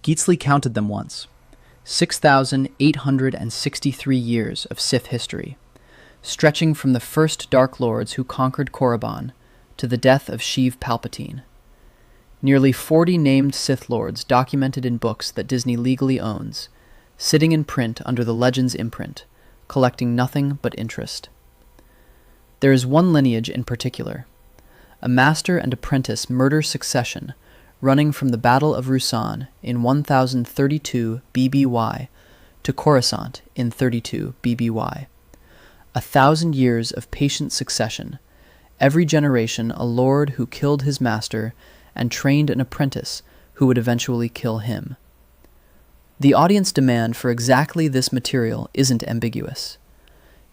Geetsly counted them once. 6,863 years of Sith history, stretching from the first Dark Lords who conquered Korriban to the death of Sheev Palpatine. Nearly 40 named Sith Lords documented in books that Disney legally owns, sitting in print under the Legends imprint, collecting nothing but interest. There is one lineage in particular, a master and apprentice murder succession running from the Battle of Ruusan in 1032 BBY to Coruscant in 32 BBY. 1,000 years of patient succession, every generation a lord who killed his master and trained an apprentice who would eventually kill him. The audience demand for exactly this material isn't ambiguous.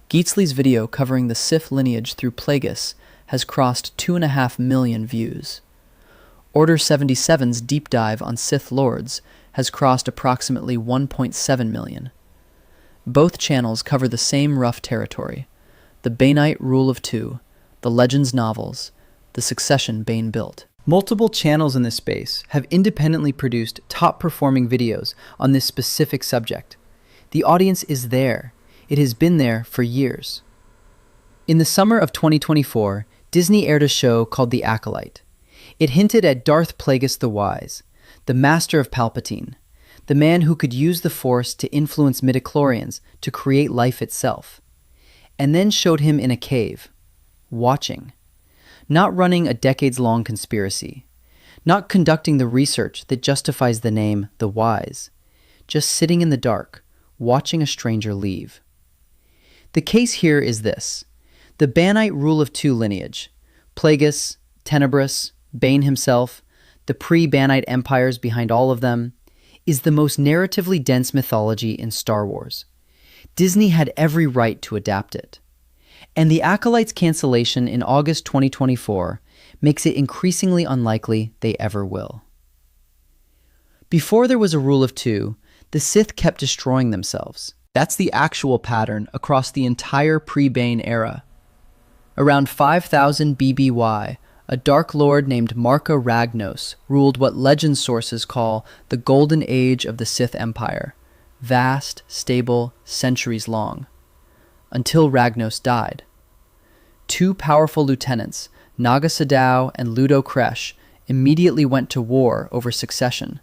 Geetsly's video covering the Sith lineage through Plagueis has crossed 2.5 million views. Order 77's deep dive on Sith Lords has crossed approximately 1.7 million. Both channels cover the same rough territory: the Banite Rule of Two, the Legends novels, the succession Bane built. Multiple channels in this space have independently produced top-performing videos on this specific subject. The audience is there. It has been there for years. In the summer of 2024, Disney aired a show called The Acolyte. It hinted at Darth Plagueis the Wise, the master of Palpatine, the man who could use the Force to influence midi-chlorians to create life itself, and then showed him in a cave, watching, not running a decades-long conspiracy, not conducting the research that justifies the name the Wise, just sitting in the dark, watching a stranger leave. The case here is this: the Banite Rule of Two lineage, Plagueis, Tenebrous, Bane himself, the pre-Banite empires behind all of them, is the most narratively dense mythology in Star Wars. Disney had every right to adapt it. And the Acolyte's cancellation in August 2024 makes it increasingly unlikely they ever will. Before there was a Rule of Two, the Sith kept destroying themselves. That's the actual pattern across the entire pre-Bane era. Around 5000 BBY, a Dark Lord named Marka Ragnos ruled what legend sources call the Golden Age of the Sith Empire, vast, stable, centuries long, until Ragnos died. Two powerful lieutenants, Naga Sadow and Ludo Kresh, immediately went to war over succession.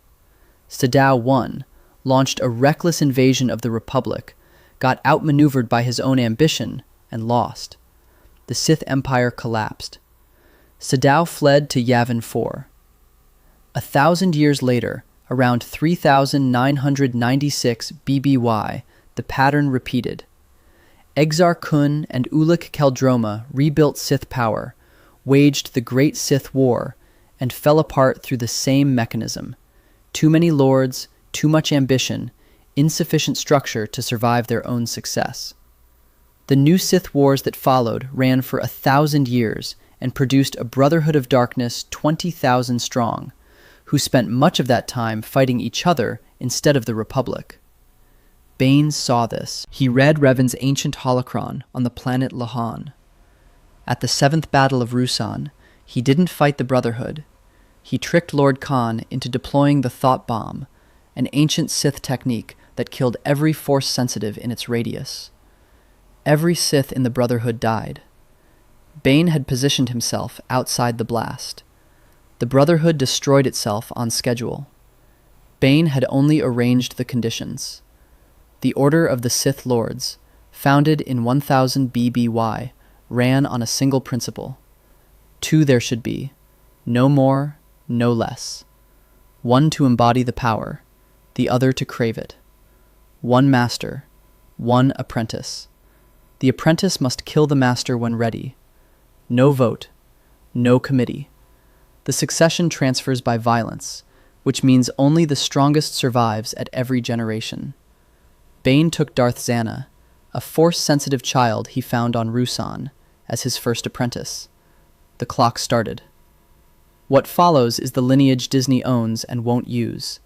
Sadow won, launched a reckless invasion of the Republic, got outmaneuvered by his own ambition, and lost. The Sith Empire collapsed. Sadow fled to Yavin 4. 1,000 years later, around 3996 BBY, the pattern repeated. Exar Kun and Ulic Qel-Droma rebuilt Sith power, waged the Great Sith War, and fell apart through the same mechanism: too many lords, too much ambition, insufficient structure to survive their own success. The new Sith Wars that followed ran for 1,000 years and produced a Brotherhood of Darkness 20,000 strong, who spent much of that time fighting each other instead of the Republic. Bane saw this. He read Revan's ancient holocron on the planet Lahan. At the 7th Battle of Ruusan, he didn't fight the Brotherhood. He tricked Lord Khan into deploying the Thought Bomb, an ancient Sith technique that killed every Force-sensitive in its radius. Every Sith in the Brotherhood died. Bane had positioned himself outside the blast. The Brotherhood destroyed itself on schedule. Bane had only arranged the conditions. The Order of the Sith Lords, founded in 1000 BBY, ran on a single principle. Two there should be, no more, no less. One to embody the power, the other to crave it. One master, one apprentice. The apprentice must kill the master when ready. No vote, no committee. The succession transfers by violence, which means only the strongest survives at every generation. Bane took Darth Zana, a Force-sensitive child he found on Ruusan, as his first apprentice. The clock started. What follows is the lineage Disney owns and won't use.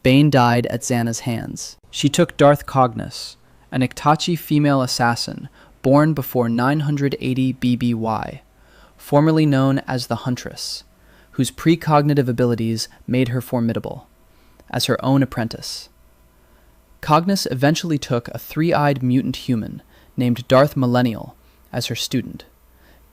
Bane died at Zana's hands. She took Darth Cognos, an Iktachi female assassin born before 980 BBY, formerly known as the Huntress, whose precognitive abilities made her formidable. as her own apprentice. Cognis eventually took a three-eyed mutant human named Darth Millennial as her student,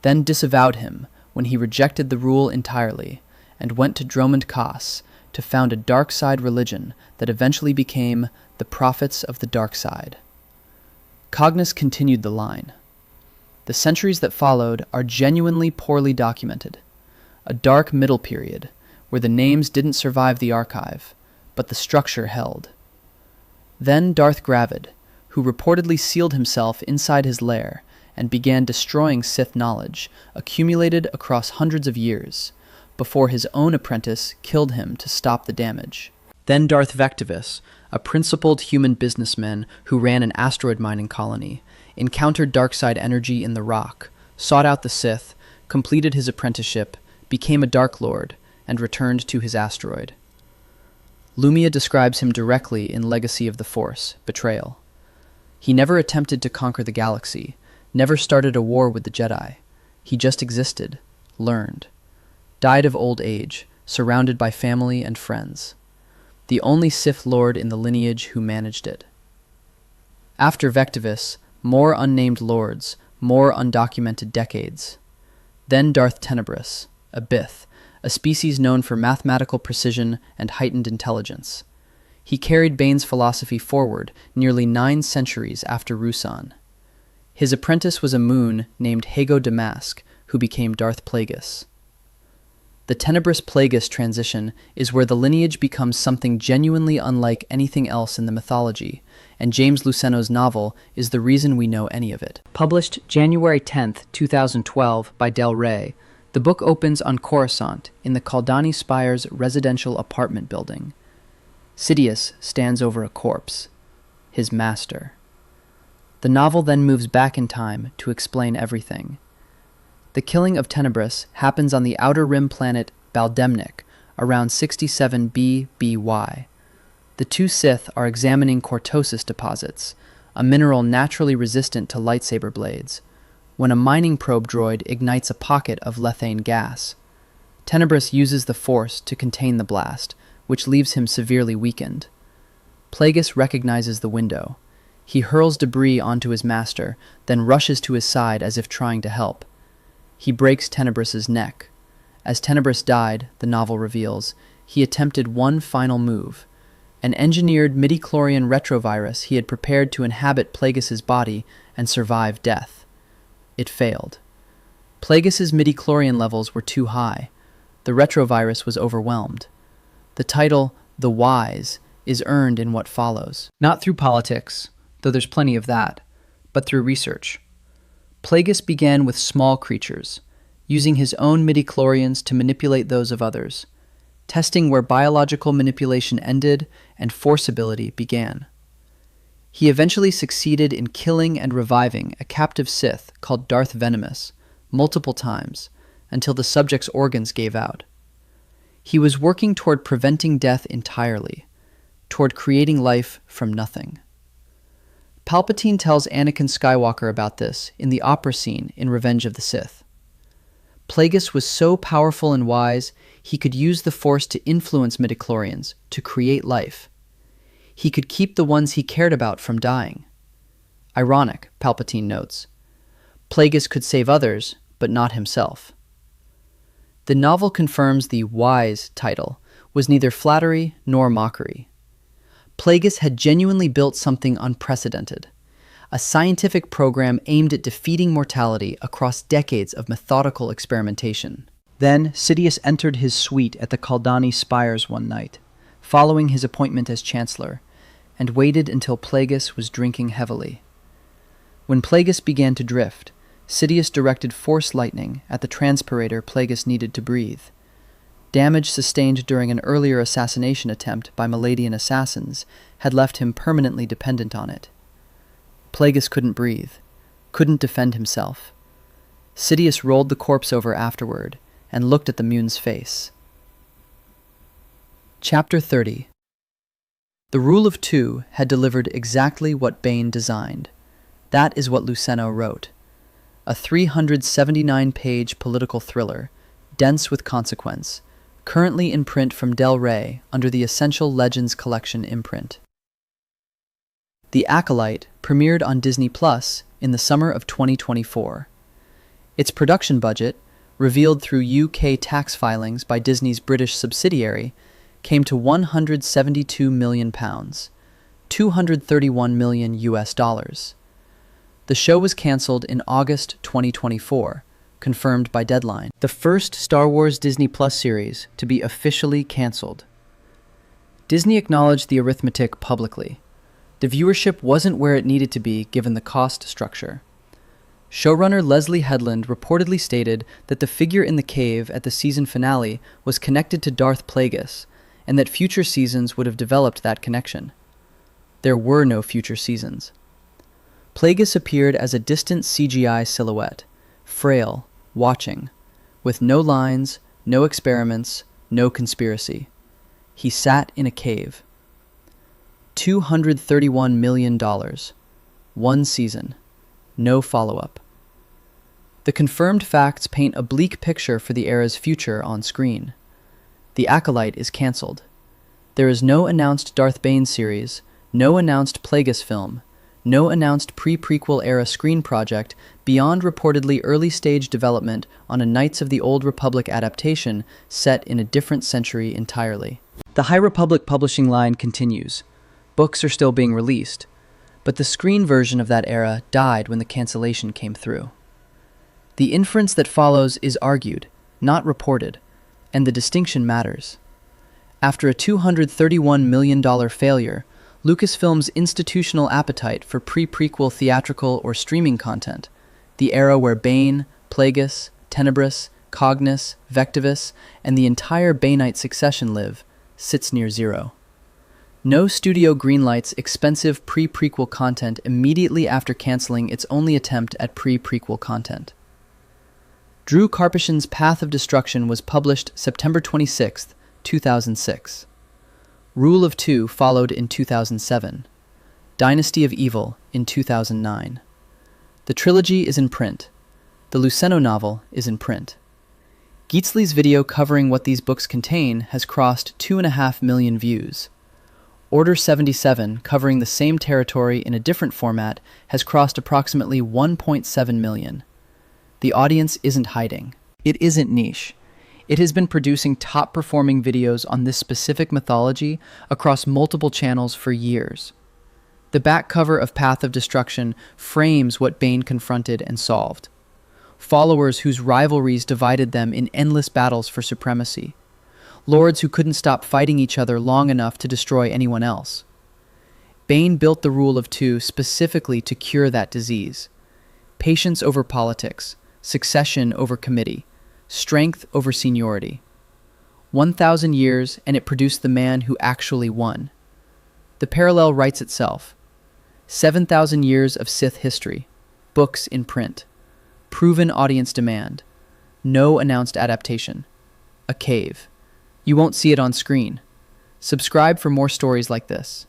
then disavowed him when he rejected the rule entirely and went to Dromund Kaas to found a dark side religion that eventually became the Prophets of the Dark Side. Cognis continued the line. The centuries that followed are genuinely poorly documented, a dark middle period where the names didn't survive the archive, but the structure held. Then Darth Gravid, who reportedly sealed himself inside his lair and began destroying Sith knowledge accumulated across hundreds of years, before his own apprentice killed him to stop the damage. Then Darth Vectivus, a principled human businessman who ran an asteroid mining colony, encountered dark-side energy in the rock, sought out the Sith, completed his apprenticeship, became a Dark Lord, and returned to his asteroid. Lumia describes him directly in Legacy of the Force, Betrayal. He never attempted to conquer the galaxy, never started a war with the Jedi. He just existed, learned, died of old age, surrounded by family and friends. The only Sith Lord in the lineage who managed it. After Vectivus, more unnamed lords, more undocumented decades. Then Darth Tenebrous, a Bith, a species known for mathematical precision and heightened intelligence. He carried Bane's philosophy forward nearly 9 centuries after Ruusan. His apprentice was a moon named Hago Damask, who became Darth Plagueis. The Tenebrous Plagueis transition is where the lineage becomes something genuinely unlike anything else in the mythology, and James Luceno's novel is the reason we know any of it. Published January 10th, 2012 by Del Rey, the book opens on Coruscant in the Kaldani Spire's residential apartment building. Sidious stands over a corpse, his master. The novel then moves back in time to explain everything. The killing of Tenebrous happens on the outer rim planet Baldemnik around 67 BBY. The two Sith are examining cortosis deposits, a mineral naturally resistant to lightsaber blades, when a mining probe droid ignites a pocket of lethane gas. Tenebrous uses the Force to contain the blast, which leaves him severely weakened. Plagueis recognizes the window. He hurls debris onto his master, then rushes to his side as if trying to help. He breaks Tenebrous's neck. As Tenebrous died, the novel reveals, he attempted one final move. An engineered midi-chlorian retrovirus he had prepared to inhabit Plagueis's body and survive death. It failed. Plagueis's midi-chlorian levels were too high. The retrovirus was overwhelmed. The title, The Wise, is earned in what follows. Not through politics, though there's plenty of that, but through research. Plagueis began with small creatures, using his own midi-chlorians to manipulate those of others, testing where biological manipulation ended and force ability began. He eventually succeeded in killing and reviving a captive Sith called Darth Venomous multiple times until the subject's organs gave out. He was working toward preventing death entirely, toward creating life from nothing. Palpatine tells Anakin Skywalker about this in the opera scene in Revenge of the Sith. Plagueis was so powerful and wise, he could use the Force to influence midi-chlorians, to create life. He could keep the ones he cared about from dying. Ironic, Palpatine notes. Plagueis could save others, but not himself. The novel confirms the Wise title was neither flattery nor mockery. Plagueis had genuinely built something unprecedented, a scientific program aimed at defeating mortality across decades of methodical experimentation. Then Sidious entered his suite at the Kaldani Spires one night, following his appointment as Chancellor, and waited until Plagueis was drinking heavily. When Plagueis began to drift, Sidious directed Force lightning at the transpirator Plagueis needed to breathe. Damage sustained during an earlier assassination attempt by Maladian assassins had left him permanently dependent on it. Plagueis couldn't breathe, couldn't defend himself. Sidious rolled the corpse over afterward and looked at the Mune's face. Chapter 30. The Rule of Two had delivered exactly what Bane designed. That is what Luceno wrote. A 379-page political thriller, dense with consequence, currently in print from Del Rey under the Essential Legends Collection imprint. The Acolyte premiered on Disney Plus in the summer of 2024. Its production budget, revealed through UK tax filings by Disney's British subsidiary, came to £172 million, 231 million US dollars. The show was cancelled in August 2024, confirmed by Deadline, the first Star Wars Disney Plus series to be officially cancelled. Disney acknowledged the arithmetic publicly. The viewership wasn't where it needed to be given the cost structure. Showrunner Leslie Headland reportedly stated that the figure in the cave at the season finale was connected to Darth Plagueis, and that future seasons would have developed that connection. There were no future seasons. Plagueis appeared as a distant CGI silhouette, frail, watching, with no lines, no experiments, no conspiracy. He sat in a cave. $231 million. One season. No follow-up. The confirmed facts paint a bleak picture for the era's future on screen. The Acolyte is cancelled. There is no announced Darth Bane series, no announced Plagueis film, no announced pre-prequel era screen project beyond reportedly early-stage development on a Knights of the Old Republic adaptation set in a different century entirely. The High Republic publishing line continues. Books are still being released, but the screen version of that era died when the cancellation came through. The inference that follows is argued, not reported, and the distinction matters. After a $231 million failure, Lucasfilm's institutional appetite for pre-prequel theatrical or streaming content, the era where Bane, Plagueis, Tenebrous, Cognis, Vectivus, and the entire Banite succession live, sits near zero. No studio greenlights expensive pre-prequel content immediately after canceling its only attempt at pre-prequel content. Drew Karpyshyn's Path of Destruction was published September 26, 2006. Rule of Two followed in 2007. Dynasty of Evil in 2009. The trilogy is in print. The Luceno novel is in print. Geetsly's video covering what these books contain has crossed 2.5 million views. Order 77, covering the same territory in a different format, has crossed approximately 1.7 million. The audience isn't hiding. It isn't niche. It has been producing top-performing videos on this specific mythology across multiple channels for years. The back cover of Path of Destruction frames what Bane confronted and solved. Followers whose rivalries divided them in endless battles for supremacy. Lords who couldn't stop fighting each other long enough to destroy anyone else. Bane built the Rule of Two specifically to cure that disease. Patience over politics, succession over committee, strength over seniority. 1,000 years, and it produced the man who actually won. The parallel writes itself. 7,000 years of Sith history, books in print, proven audience demand, no announced adaptation, a cave. You won't see it on screen. Subscribe for more stories like this.